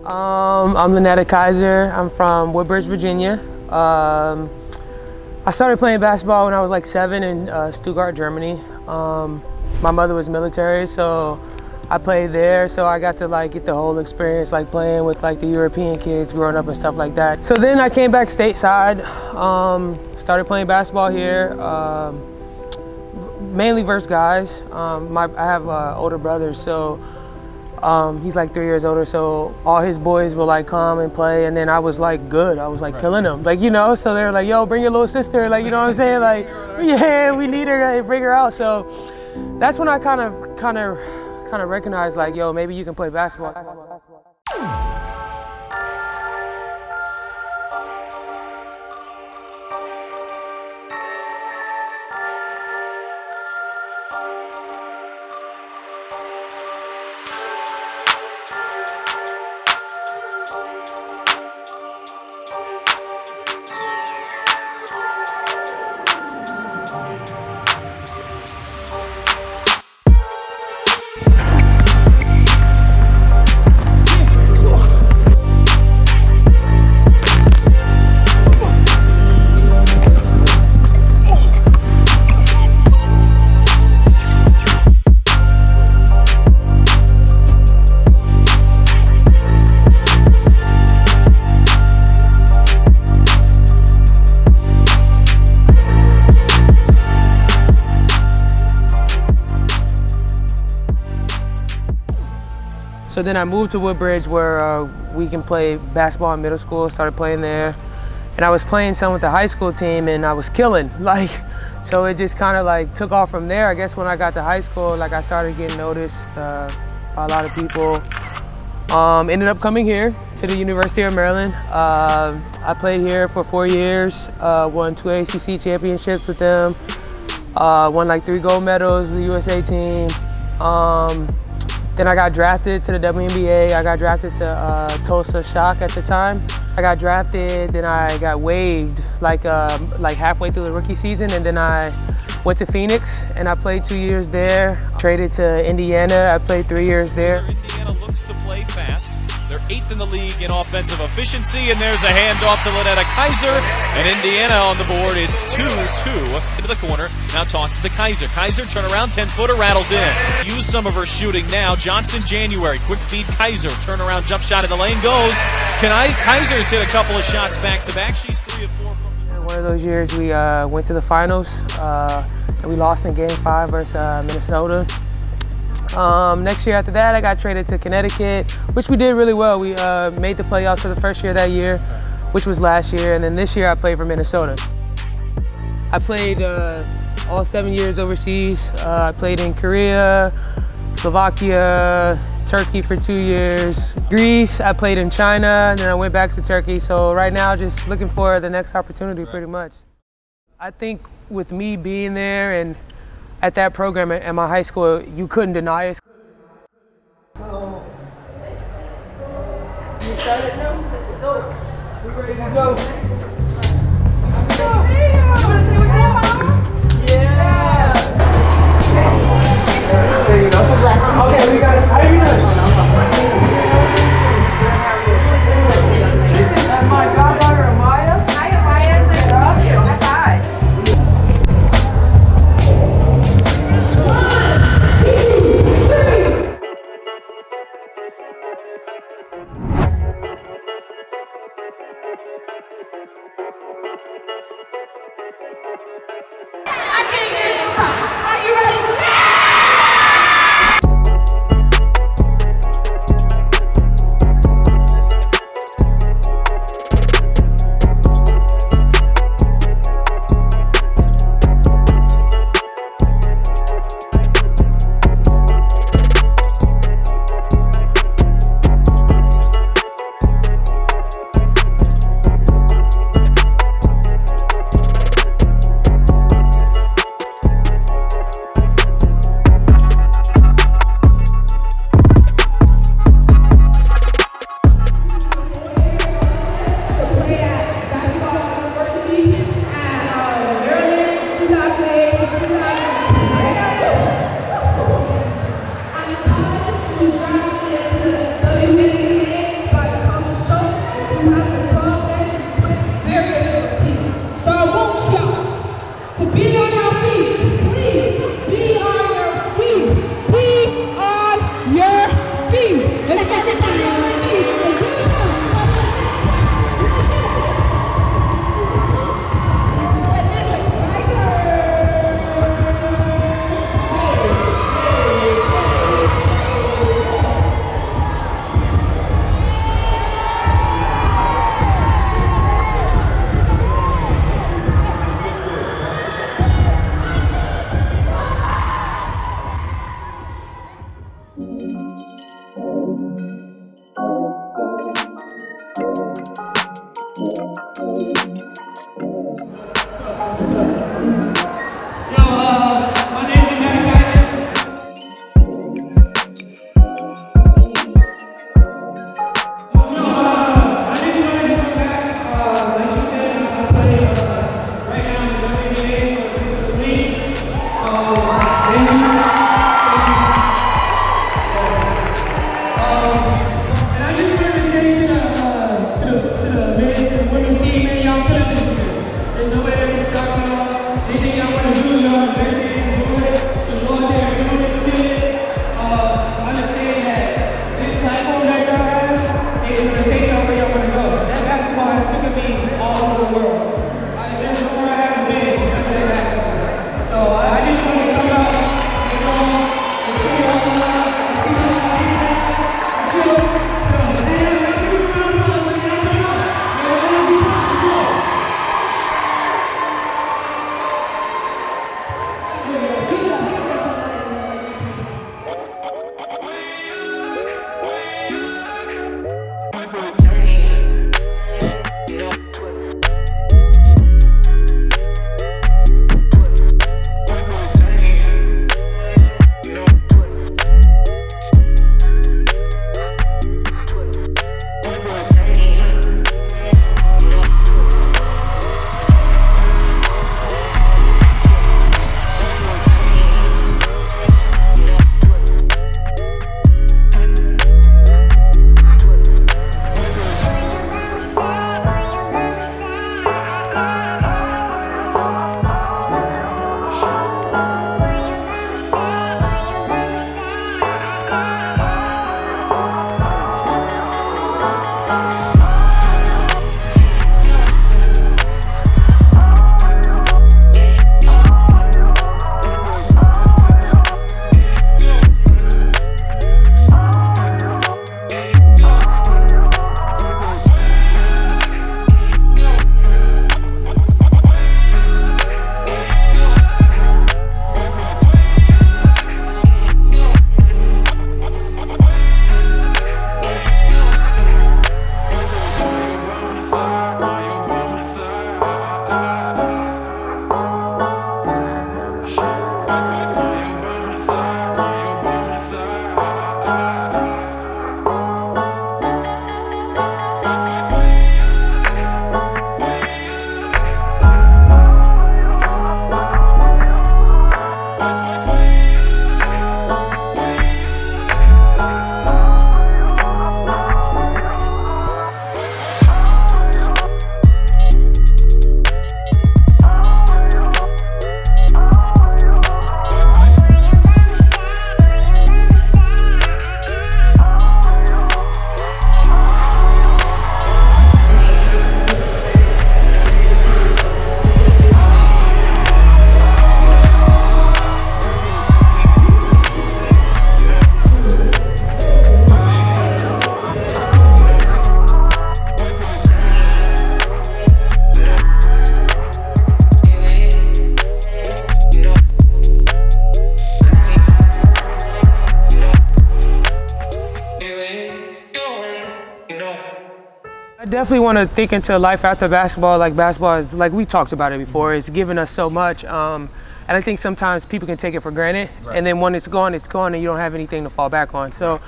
I'm Lynetta Kizer. I'm from Woodbri, Virginia. I started playing basketball when I was like 7 in Stuttgart, Germany. My mother was military, so I played there. So I got to like get the whole experience, like playing with like the European kids growing up and stuff like that. So then I came back stateside, started playing basketball here, mainly versus guys. I have older brothers, so he's like 3 years older, so all his boys will like come and play, and then I was like good. I was like killing them, like, you know, so they're like, yo, bring your little sister, like, you know what I'm saying? Like, yeah, we need her, like, bring her out. So that's when I kind of recognized, like, yo, maybe you can play basketball. So then I moved to Woodbri, where we can play basketball in middle school, started playing there. And I was playing some with the high school team, and I was killing, like, so it just kind of like took off from there. I guess when I got to high school, like I started getting noticed by a lot of people. Ended up coming here to the University of Maryland. I played here for 4 years, won 2 ACC championships with them, won like 3 gold medals with the USA team. Then I got drafted to the WNBA. I got drafted to Tulsa Shock at the time. I got drafted, then I got waived like halfway through the rookie season, and then I went to Phoenix and I played 2 years there. Traded to Indiana, I played 3 years there. Indiana looks to play fast. They're 8th in the league in offensive efficiency, and there's a handoff to Lynetta Kizer, and Indiana on the board. It's 2-2 into the corner. Now tosses to Kizer. Kizer, turn around, 10-footer, rattles in. Use some of her shooting now. Johnson, January, quick feed, Kizer. Turn around, jump shot in the lane, goes. Kizer's hit a couple of shots back-to-back. She's 3 of 4 from one of those years we went to the finals, and we lost in Game 5 versus Minnesota. Next year after that, I got traded to Connecticut, which we did really well. We made the playoffs for the first year that year, which was last year, and then this year I played for Minnesota. I played all 7 years overseas. I played in Korea, Slovakia, Turkey for 2 years, Greece. I played in China, and then I went back to Turkey. So right now, just looking for the next opportunity, pretty much. I think with me being there and at that program at my high school, you couldn't deny it. So, you excited now? Go. We ready to go. Yeah. There you go. Okay, we got it. How are you doing? This is my goddaughter, Amaya. Hi, Amaya. Nice to meet you. High five. I can't hear this time. Are you ready? I definitely want to think into life after basketball. Like basketball is, like we talked about it before, it's given us so much. And I think sometimes people can take it for granted. Right. And then when it's gone, and you don't have anything to fall back on. So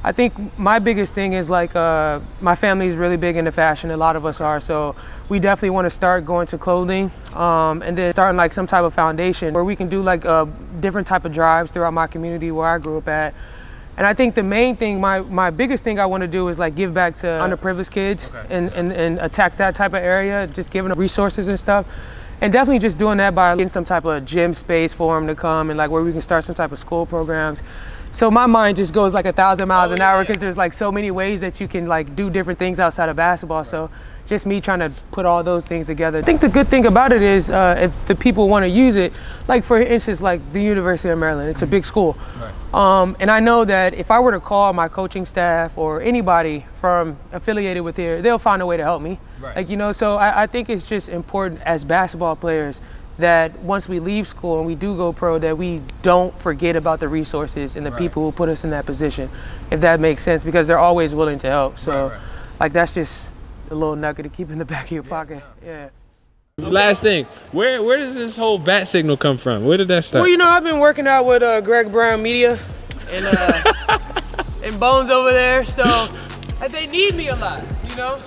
I think my biggest thing is like my family is really big into fashion. A lot of us are. So we definitely want to start going to clothing and then starting like some type of foundation where we can do like different type of drives throughout my community where I grew up at. And I think the main thing, my biggest thing I want to do is like give back to underprivileged kids and attack that type of area, just giving them resources and stuff. And definitely just doing that by getting some type of gym space for them to come and like where we can start some type of school programs. So my mind just goes like 1,000 miles an hour because there's like so many ways that you can like do different things outside of basketball. So just me trying to put all those things together. I think the good thing about it is if the people want to use it, like for instance, like the University of Maryland, it's a big school. Right. And I know that if I were to call my coaching staff or anybody from affiliated with here, they'll find a way to help me. Right. Like, you know, so I think it's just important as basketball players that once we leave school and we do go pro, that we don't forget about the resources and the people who put us in that position, if that makes sense, because they're always willing to help. So like that's just a little nugget to keep in the back of your pocket. Yeah. Last thing, where does this whole bat signal come from? Where did that start? Well, you know, I've been working out with Greg Brown Media and and Bones over there, so they need me a lot, you know.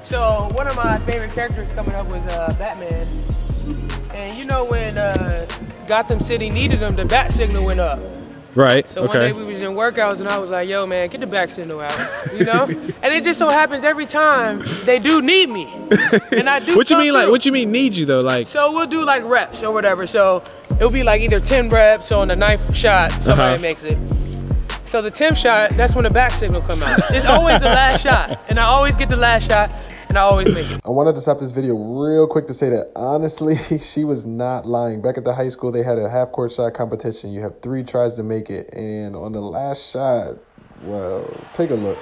So one of my favorite characters coming up was Batman, and you know when Gotham City needed him, the bat signal went up. Right. So one day we was in workouts and I was like, yo man, get the back signal out, you know? And it just so happens every time they do need me. And I do. What you mean, like, what you mean need you though? Like, so we'll do like reps or whatever. So it'll be like either 10 reps, so on the 9th shot, somebody makes it. So the 10th shot, that's when the back signal come out. It's always the last shot. And I always get the last shot. And I always make it. I wanted to stop this video real quick to say that honestly, she was not lying. Back at the high school, they had a half-court shot competition. You have 3 tries to make it. And on the last shot, well, take a look.